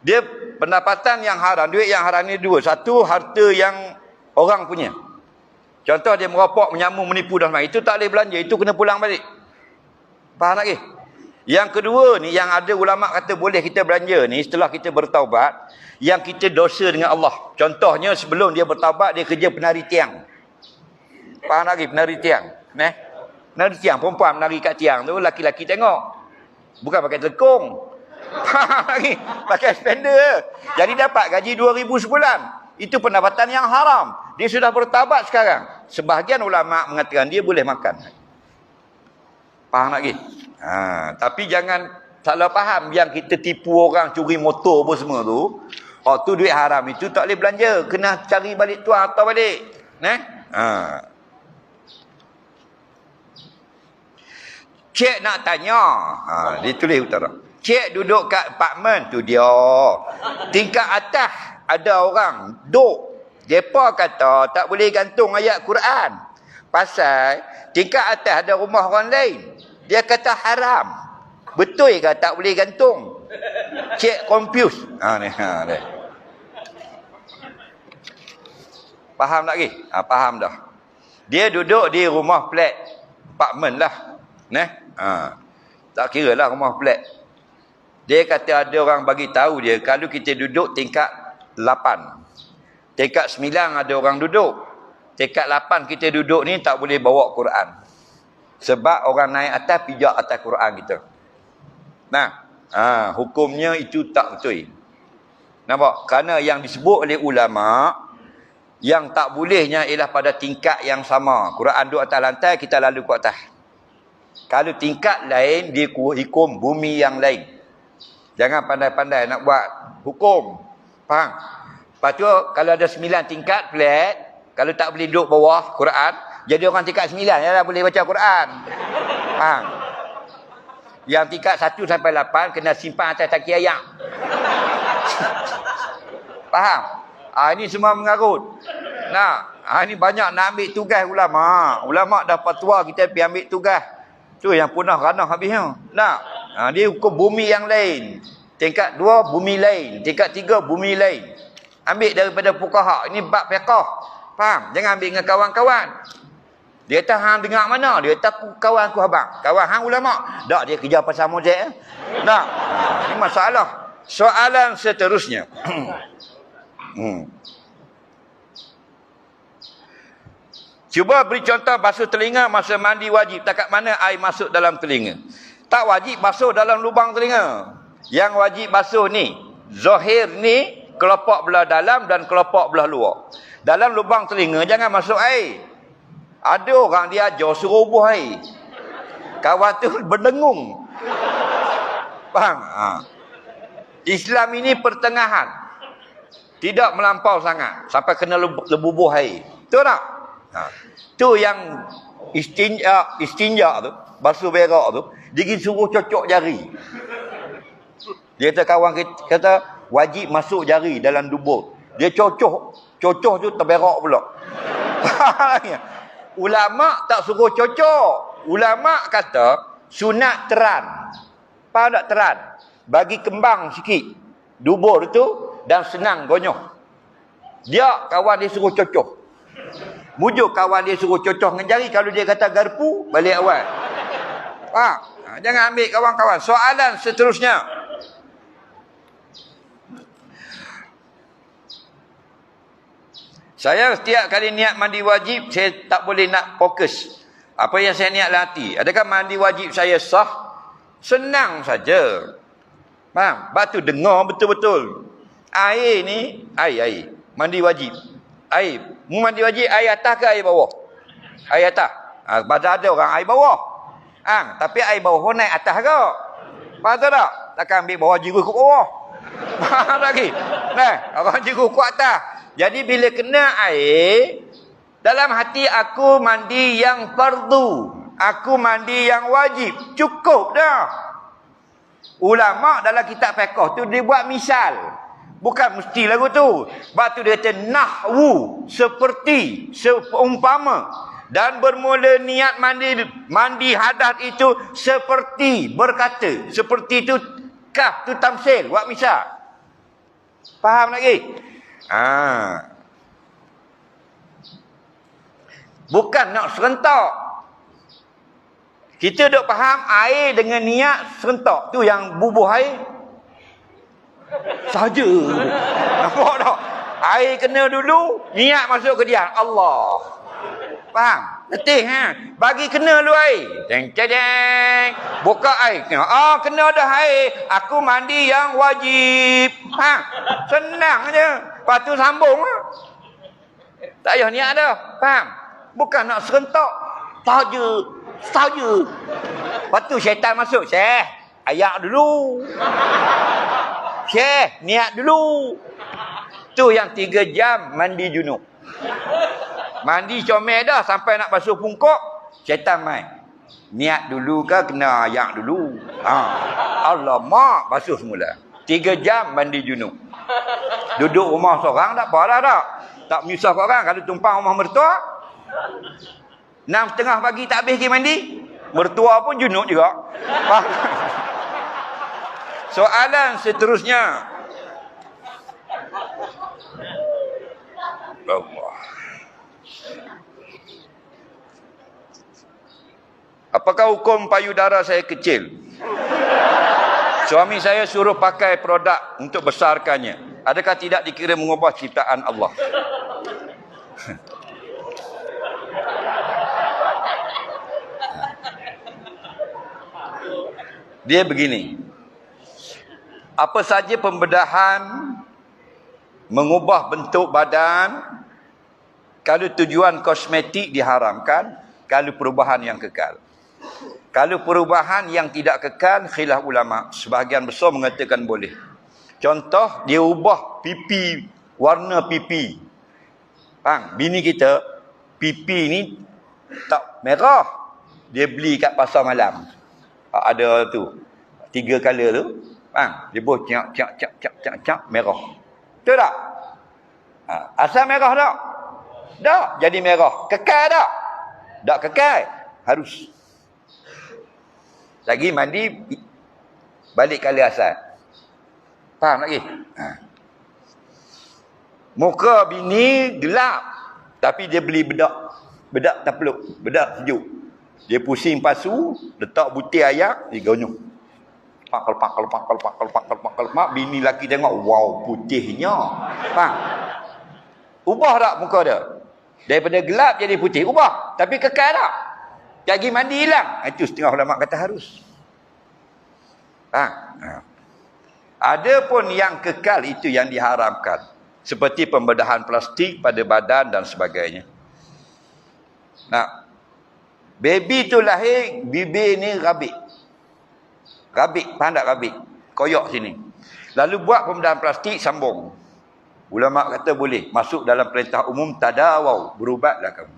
Dia pendapatan yang haram, duit yang haram ni dua. Satu, harta yang orang punya. Contoh dia merokok, menyamung, menipu dan sebagainya. Itu tak boleh belanja, itu kena pulang balik. Faham lagi? Yang kedua ni, yang ada ulama kata boleh kita belanja ni, setelah kita bertaubat, yang kita dosa dengan Allah. Contohnya sebelum dia bertaubat, dia kerja penari tiang. Faham lagi? Penari tiang. Penari tiang, perempuan menari kat tiang tu, laki-laki tengok. Bukan pakai telekung. Faham lagi? Pakai spender. Jadi dapat gaji 2,000 sebulan. Itu pendapatan yang haram. Dia sudah bertaubat sekarang. Sebahagian ulama mengatakan dia boleh makan. Faham lagi? Tapi jangan salah faham yang kita tipu orang curi motor apa semua tu. Oh tu duit haram itu tak boleh belanja. Kena cari balik tuan atau balik. Cik nak tanya. Dia tulis utara. Cik duduk kat apartmen tu dia. Tingkat atas ada orang duk. Depa kata tak boleh gantung ayat Quran. Pasal tingkat atas ada rumah orang lain. Dia kata haram. Betul ke tak boleh gantung? Cik confused. Ni. Faham tak lagi? Faham dah. Dia duduk di rumah flat. Apartmen lah. Tak kira lah rumah flat. Dia kata ada orang bagi tahu dia kalau kita duduk tingkat 8. Tingkat 9 ada orang duduk. Tingkat 8 kita duduk ni tak boleh bawa Quran. Sebab orang naik atas pijak atas Quran kita. Hukumnya itu tak betul. Nampak? Kerana yang disebut oleh ulama, yang tak bolehnya ialah pada tingkat yang sama. Quran duduk atas lantai, kita lalu ke atas. Kalau tingkat lain, dia hukum bumi yang lain. Jangan pandai-pandai nak buat hukum. Faham? Lepas tu, kalau ada 9 tingkat flat, kalau tak boleh duduk bawah Quran, jadi orang tingkat 9 ya dah boleh baca Quran. Faham? Yang tingkat 1 sampai 8 kena simpan atas taki ayam. Faham? Ini semua mengarut. Ini banyak nak ambil tugas ulama. Ulama dah fatwa kita pergi ambil tugas. Tu yang punah ranah habisnya. Dia hukum bumi yang lain. Tingkat 2 bumi lain. Tingkat 3 bumi lain. Ambil daripada fuqaha. Ini bab fiqh. Faham? Jangan ambil dengan kawan-kawan. Dia kata hang dengar mana? Dia kata kawan aku abang. Kawan hang ulama. Tak, dia kerja pasal mojek. Tak. Ini masalah. Soalan seterusnya. Cuba beri contoh basuh telinga masa mandi wajib. Takat mana air masuk dalam telinga? Tak wajib basuh dalam lubang telinga. Yang wajib basuh ni, zahir ni, kelopak belah dalam dan kelopak belah luar. Dalam lubang telinga jangan masuk air. Ada orang dia ajar suruh buah air. Kawan tu berdengung. Faham? Islam ini pertengahan. Tidak melampau sangat. Sampai kena lebubuh air. Betul tak? Tu yang istinja tu, basuh berak tu, dia suruh cocok jari. Dia kata kawan kata wajib masuk jari dalam dubur. Dia cocok tu terberak pula. Ulama tak suruh cocok. Ulama kata sunat teran. Faham tak teran? Bagi kembang sikit dubur tu dan senang gonyoh. Dia kawan dia suruh cocok. Mujuk kawan dia suruh cocok dengan jari. Kalau dia kata garpu, balik awal. Jangan ambil kawan-kawan. Soalan seterusnya. Saya setiap kali niat mandi wajib, saya tak boleh nak fokus. Apa yang saya niat hati. Adakah mandi wajib saya sah? Senang saja. Faham? Sebab tu dengar betul-betul. Air ni, air. Mandi wajib. Air. Mu mandi wajib, air atas ke air bawah? Air atas. Pada ada orang air bawah. Tapi air bawah pun naik atas ke? Faham tak? Takkan ambil bawah jiru ke bawah. Faham lagi? Orang jiru ke atas. Jadi bila kena air, dalam hati aku mandi yang fardu. Aku mandi yang wajib. Cukup dah. Ulama dalam kitab fiqh tu dia buat misal. Bukan mesti lagu tu. Sebab tu dia kata nahwu, seperti, seumpama. Dan bermula niat mandi hadas itu seperti berkata. Seperti itu kaf tu tamsil. Buat misal. Faham lagi? Bukan nak serentak. Kita duk faham air dengan niat serentak. Tu yang bubuh air saja. Nampak tak? Air kena dulu, niat masuk ke dia. Allah. Faham? Letih Bagi kena dulu air. Ceng. Buka air. Kena dah air. Aku mandi yang wajib. Senang aja. Lepas tu sambung. Tak payah niat dah. Faham? Bukan nak serentak. Saja. Lepas tu syaitan masuk. Syekh, ayak dulu. Syekh, niat dulu. Tu yang 3 jam mandi junub. Mandi comel dah sampai nak basuh pungkok, syaitan main. Niat dulu ke kena ayak dulu? Alamak, basuh semula. 3 jam mandi junub. Duduk rumah seorang tak apa dah. Tak menyusah kat orang. Kalau tumpang rumah mertua, 6:30 pagi tak habis pergi mandi, mertua pun junub juga. Soalan seterusnya. Allah. Apakah hukum payudara saya kecil? Suami saya suruh pakai produk untuk besarkannya. Adakah tidak dikira mengubah ciptaan Allah? Dia begini. Apa saja pembedahan mengubah bentuk badan, kalau tujuan kosmetik diharamkan, kalau perubahan yang kekal. Kalau perubahan yang tidak kekal, khilaf ulama. Sebahagian besar mengatakan boleh. Contoh, dia ubah pipi, warna pipi. Bini kita, pipi ni tak merah. Dia beli kat pasar malam. Ada tu, 3 color tu. Dia buat cak, merah. Betul tak? Asal merah tak? Tak, jadi merah. Kekal tak? Tak kekal. Harus. Lagi mandi, balik color asal. Faham lagi? Muka bini gelap, tapi dia beli bedak tapluk, bedak sejuk. Dia pusing pasu, letak butir ayak, dia gonyong. Pakal. Mak bini laki tengok, wow, putihnya. Faham? Ubah tak muka dia? Daripada gelap jadi putih, ubah. Tapi kekal tak? Lagi mandi hilang. Itu setengah ulama kata harus. Ada pun yang kekal itu yang diharamkan. Seperti pembedahan plastik pada badan dan sebagainya. Baby tu lahir, bibir ni rabik. Rabik, faham tak rabik? Koyok sini. Lalu buat pembedahan plastik, sambung. Ulama kata boleh. Masuk dalam perintah umum, tadawau. Berubatlah kamu.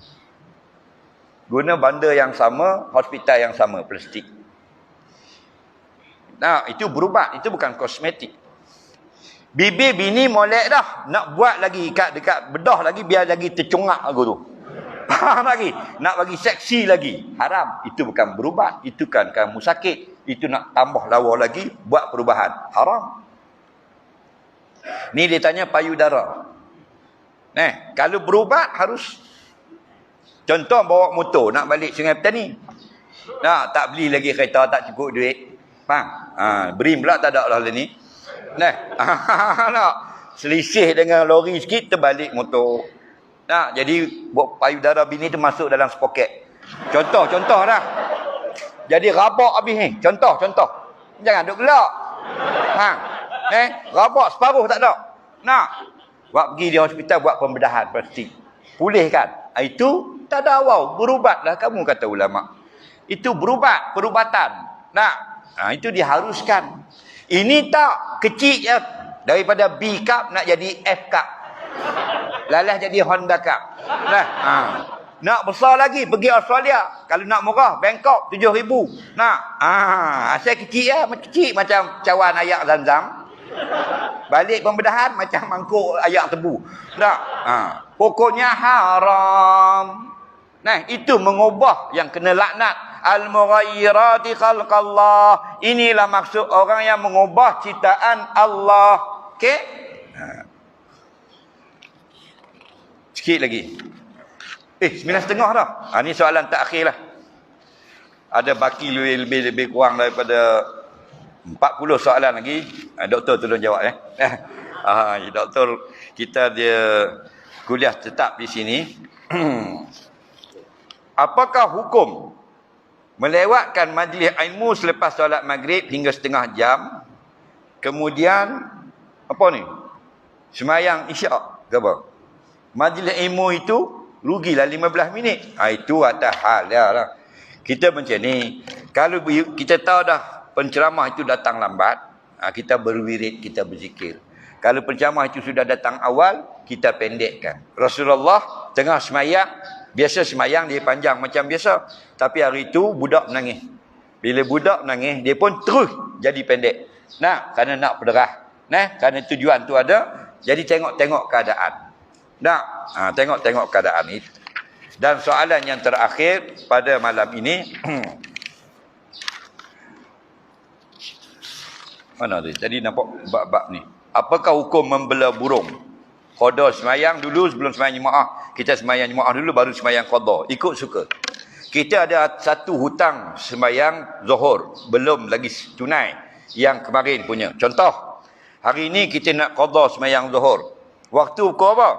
Guna benda yang sama, hospital yang sama, plastik. Nah, itu berubat, itu bukan kosmetik. Bibir bini molek dah, nak buat lagi dekat bedah lagi biar lagi tercongak aku tu. Faham lagi? Nak bagi seksi lagi. Haram. Itu bukan berubat, itu kan kamu sakit. Itu nak tambah lawa lagi, buat perubahan. Haram. Ni dia tanya payudara. Kalau berubat harus, contoh bawa motor nak balik Sungai Petani. Tak beli lagi kereta, tak cukup duit. Faham? Beri pula tak ada lah ni. Selisih dengan lori sikit, terbalik motor. Jadi buat payudara bini tu masuk dalam spoket. Contoh dah. Jadi rabak habis ni. Contoh. Jangan duk gelak. Rabak separuh tak ada. Buat pergi di hospital buat pembedahan plastik. Pulihkan. Itu tak ada awal. Berubatlah kamu kata ulama. Itu berubat, perubatan. Itu diharuskan. Ini tak kecil ya. Daripada B cup nak jadi F cup. Lalas jadi Honda cup. Nak besar lagi pergi Australia. Kalau nak murah Bangkok 7,000. Asal kecil ya, kecil macam cawan ayak Zam-Zam. Balik pembedahan macam mangkuk ayak tebu. Pokoknya haram. Itu mengubah yang kena laknat. Al-mughayyirati khalqallah. Inilah maksud orang yang mengubah ciptaan Allah. Okey? Sikit lagi. 9.30 dah. Ni soalan terakhir lah. Ada baki lebih kurang daripada 40 soalan lagi. Doktor tolong jawab doktor kita dia kuliah tetap di sini. Apakah hukum melewatkan majlis ilmu selepas solat maghrib hingga setengah jam, kemudian semayang isyak ke apa? Majlis ilmu itu rugilah 15 minit. Itu atas hal dia lah. Kita macam ni, kalau kita tahu dah penceramah itu datang lambat, kita berwirid, kita berzikir. Kalau penceramah itu sudah datang awal, kita pendekkan. Rasulullah tengah semayang, biasa semayang dia panjang macam biasa, tapi hari itu budak menangis. Bila budak menangis, dia pun terus jadi pendek. Kerana nak berderah. Kerana tujuan tu ada, jadi tengok-tengok keadaan. Tengok-tengok keadaan itu. Dan soalan yang terakhir pada malam ini, mana tu? Tadi nampak bab-bab ni. Apakah hukum membela burung? Qada semayang dulu sebelum semayang jemaah. Kita semayang jemaah dulu baru semayang qada. Ikut suka. Kita ada satu hutang semayang zuhur, belum lagi tunai yang kemarin punya. Contoh, hari ini kita nak qada semayang zuhur. Waktu pukul apa?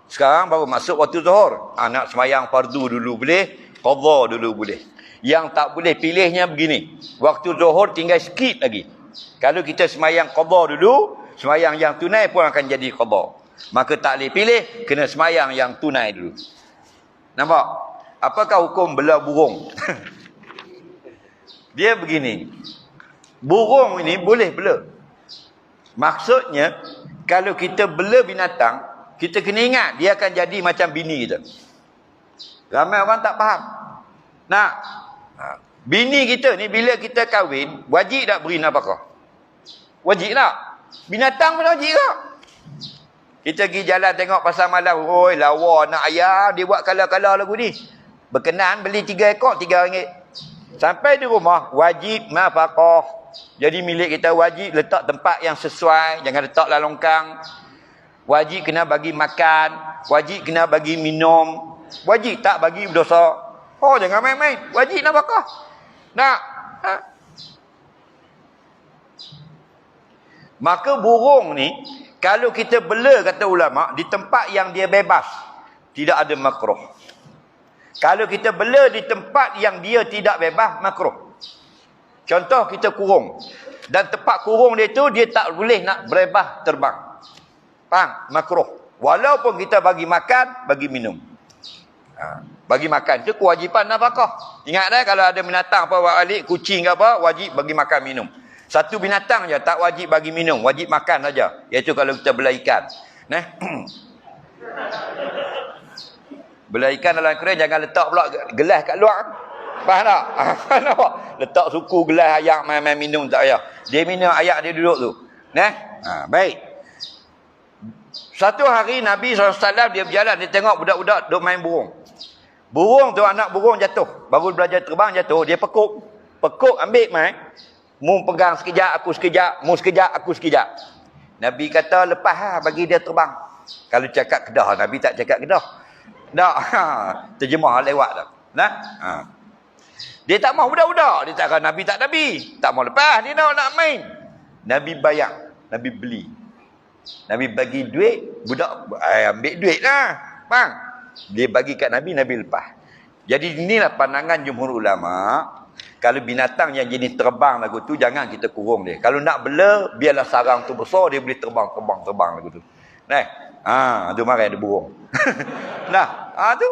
Sekarang baru masuk waktu zuhur. Nak semayang fardu dulu boleh, qada dulu boleh. Yang tak boleh pilihnya begini. Waktu zuhur tinggal sikit lagi. Kalau kita semayang qada dulu, semayang yang tunai pun akan jadi qada. Maka tak boleh pilih, kena semayang yang tunai dulu. Nampak? Apakah hukum bela burung? Dia begini. Burung ini boleh bela. Maksudnya, kalau kita bela binatang, kita kena ingat, dia akan jadi macam bini kita. Ramai orang tak faham. Bini kita ni, bila kita kahwin, wajib tak beri nafkah? Wajib tak? Binatang pun wajib tak? Kita pergi jalan tengok pasar malam, lawa anak ayam, dia buat kala-kala lagu ni. Berkenan beli 3 ekor, RM3. Sampai di rumah, wajib nafkah. Jadi milik kita wajib letak tempat yang sesuai, jangan letaklah longkang. Wajib kena bagi makan, wajib kena bagi minum, wajib tak bagi berdosa. Jangan main-main, wajib nafkah. Maka burung ni, kalau kita bela, kata ulama, di tempat yang dia bebas, tidak ada makruh. Kalau kita bela di tempat yang dia tidak bebas, makruh. Contoh, kita kurung. Dan tempat kurung dia tu, dia tak boleh nak berebah terbang. Faham? Makruh. Walaupun kita bagi makan, bagi minum. Bagi makan, itu kewajipan nafkah. Ingat dah, kalau ada binatang apa, walik, kucing ke apa, wajib bagi makan, minum. Satu binatang je tak wajib bagi minum, wajib makan saja. Iaitu kalau kita bela ikan. Bela ikan dalam akuarium jangan letak pula gelas kat luar. Faham tak? Nampak? Letak suku gelas ayak main-main minum tak payah. Dia minum ayak dia duduk tu. Nah, baik. Satu hari Nabi SAW dia berjalan, dia tengok budak-budak duk main burung. Burung tu, anak burung jatuh. Baru belajar terbang jatuh, dia pekuk. Pekuk ambil main. Mu pegang sekejap, aku sekejap. Mu sekejap, aku sekejap. Nabi kata lepas lah, bagi dia terbang. Kalau cakap Kedah, Nabi tak cakap Kedah. Tak, terjemah lewat dah. Nah, dia tak mau budak-budak. Dia tak kata Nabi tak Nabi. Tak mau lepas, dia nak main. Nabi bayar, Nabi beli. Nabi bagi duit, budak ambil duit lah. Faham? Dia bagi kat Nabi, Nabi lepas. Jadi inilah pandangan jumhur ulama. Kalau binatang yang jenis terbang lagu tu, jangan kita kurung dia. Kalau nak bela, biarlah sarang tu besar, dia boleh terbang lagu tu. Nah, tu mari ada burung. Nah, tu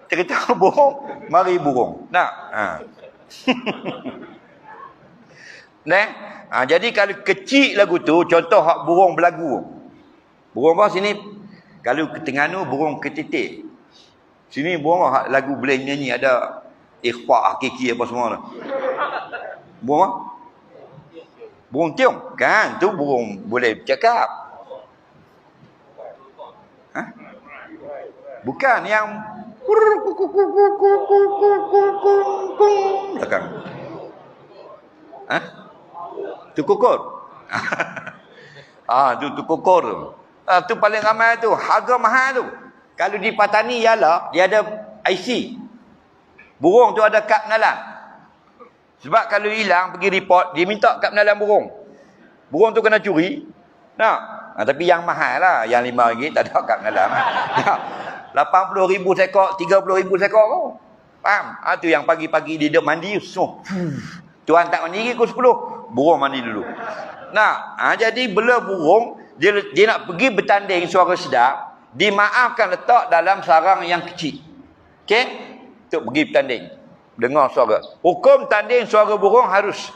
cerita burung, mari burung. Nah, nah, jadi kalau kecil lagu tu, contoh hak burung belagu. Burung apa sini? Kalau ke Terengganu burung ketitik. Sini burung hak lagu boleh nyanyi, ada ikhfa hakiki apa semua tu. Burung apa? Burung tiong. Kan tu burung boleh bercakap. Bukan yang belakang. Tu kukur. Tu kukur tu. Tu paling ramai tu, harga mahal tu. Kalau di Patani ialah dia ada IC. Burung tu ada kad penalan. Sebab kalau hilang pergi report, dia minta kad penalan burung. Burung tu kena curi. Tapi yang mahal lah, yang RM5 tak ada kad penalan. 80,000 sekor, 30,000 sekor tu. Faham? Tu yang pagi-pagi dia duduk mandi, tuan tak mandi ke 10, burung mandi dulu. Jadi bela burung, dia nak pergi bertanding suara sedap, dimaafkan letak dalam sarang yang kecil. Okey? Untuk pergi bertanding. Dengar suara. Hukum tanding suara burung harus.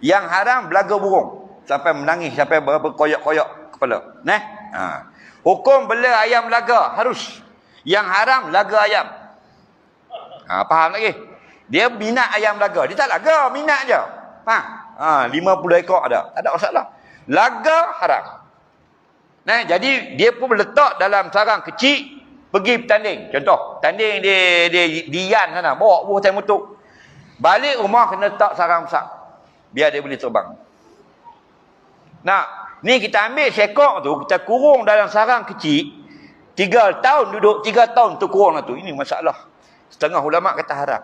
Yang haram belaga burung. Sampai menangis, sampai berapa koyak-koyak kepala. Hukum bela ayam laga harus. Yang haram laga ayam. Faham lagi? Dia minat ayam laga. Dia tak laga, minat je. Faham? 50 ekor ada. Tak ada masalah. Laga haram. Jadi dia pun letak dalam sarang kecil, pergi bertanding. Contoh, tanding dia Yan sana, bawa buah tai mutuk. Balik rumah kena letak sarang besar. Biar dia boleh terbang. Ni kita ambil sekok tu, kita kurung dalam sarang kecil, 3 tahun duduk, 3 tahun tu kurung lah tu. Ini masalah. Setengah ulama kata haram.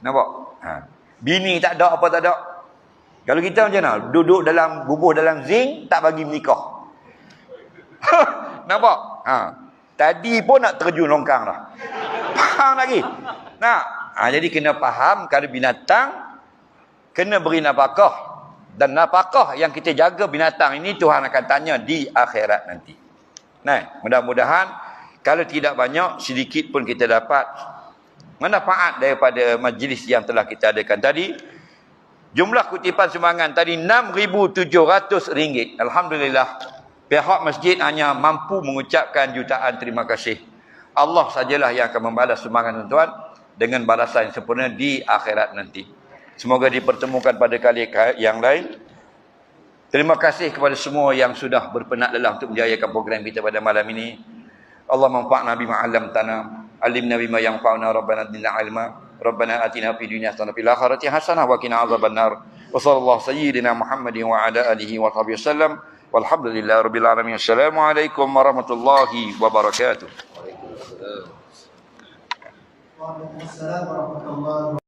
Nampak? Bini tak ada, apa tak ada. Kalau kita macam mana? Duduk dalam, bubuh dalam zinc, tak bagi menikah. Nampak? Tadi pun nak terjun longkang dah. Faham lagi? Jadi kena faham, kalau binatang, kena beri nafkah. Dan nafkah yang kita jaga binatang ini, Tuhan akan tanya di akhirat nanti. Mudah-mudahan, kalau tidak banyak, sedikit pun kita dapat manfaat daripada majlis yang telah kita adakan tadi. Jumlah kutipan sumbangan tadi RM6,700. Alhamdulillah. Pihak masjid hanya mampu mengucapkan jutaan terima kasih. Allah sajalah yang akan membalas sumbangan tuan-tuan dengan balasan yang sempurna di akhirat nanti. Semoga dipertemukan pada kali yang lain. Terima kasih kepada semua yang sudah berpenat lelah untuk menjayakan program kita pada malam ini. Allah manfa'na bima 'allamtana, alimna bima yanfa'una, rabbana zidna 'ilma. Rabbana atina fid dunya hasanah wa fil akhirati hasanah wa qina adzabannar. Wa sallallahu sayyidina Muhammadin wa ala alihi wa sahbihi wasallam. Walhamdulillahi rabbil alamin. Assalamualaikum warahmatullahi wabarakatuh. Waalaikumsalam warahmatullahi wabarakatuh.